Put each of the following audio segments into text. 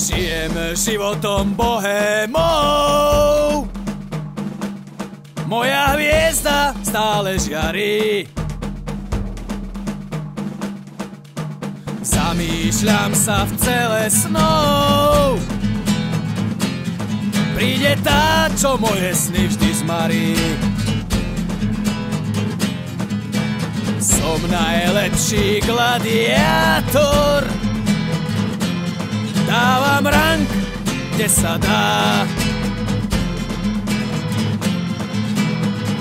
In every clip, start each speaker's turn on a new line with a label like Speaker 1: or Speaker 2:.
Speaker 1: Žijem životom bohémov, moja hviezda stále žiarí. Zamýšľam sa v cele snov, príde tá, čo moje sny vždy zmarí. Som najlepší gladiátor, dávam rank, kde sa dá.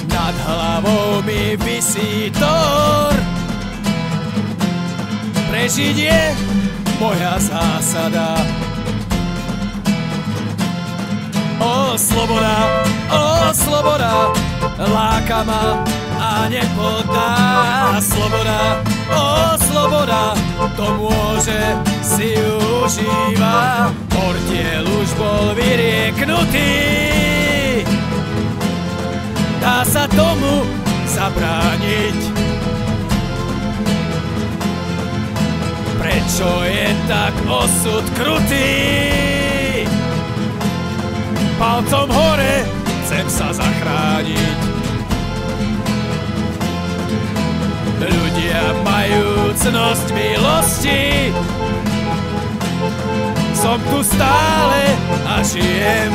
Speaker 1: Nad hlavou mi visí tor, prežiť je moja zásada. Ó sloboda, láka ma a nepodá. Sloboda, ó sloboda, to môže si užíva. Ortiel už bol vyrieknutý, dá sa tomu zabrániť. Prečo je tak osud krutý? Palcom hore chcem sa zachrániť. Ľudia majú cnosť milosti, som tu stále a žijem.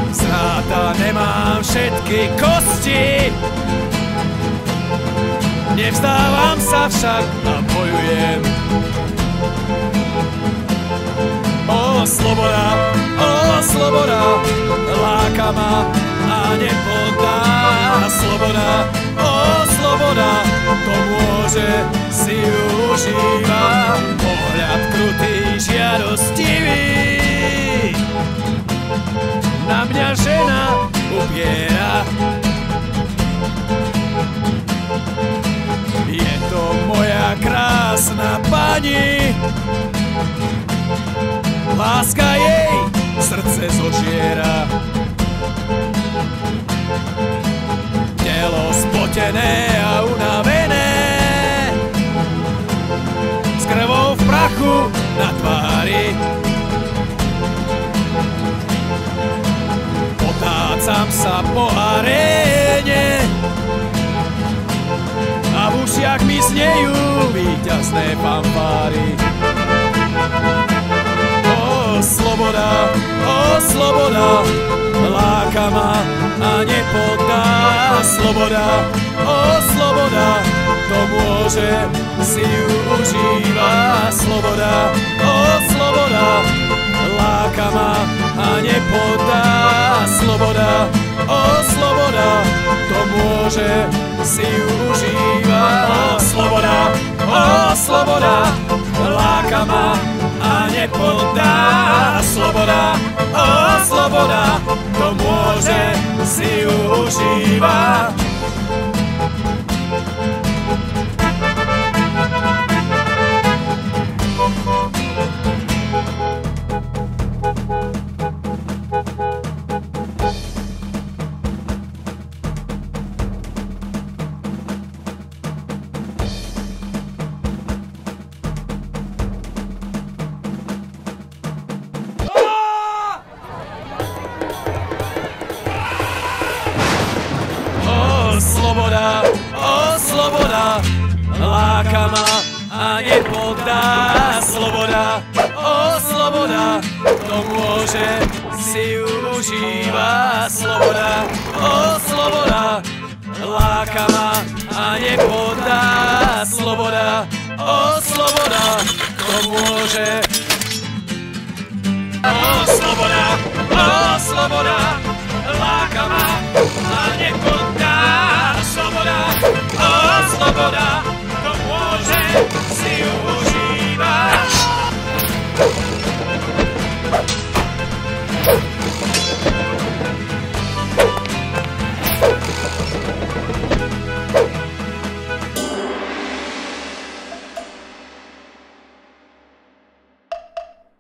Speaker 1: Zráta nemám všetky kosti, nevzdávam sa však a bojujem. Ó sloboda, láka ma a nepodá. Sloboda, ó sloboda, to môže si užíva. Pohľad krutý, žiadostivý, na mňa žena upiera. Je to moja krásna pani, láska jej srdce zožiera. Telo spotené a unavené, s krvou v prachu na tvári. Potácam sa po aréne a v ušiach mi znejú víťazné fanfáry. Ó sloboda, láka ma a nepodá. Sloboda, ó sloboda, to môže si užíva. Sloboda, ó sloboda, láka ma a nepodá. Sloboda, ó sloboda, to môže si užíva. Ó sloboda, láka ma a nepodá. Sloboda, ó sloboda, to môže si užíva. Ó sloboda, láka ma a nepodá. Sloboda, ó sloboda, to môže si užíva. Sloboda, ó sloboda, láka ma a nepodá. Sloboda, ó sloboda, to môže. Ó sloboda.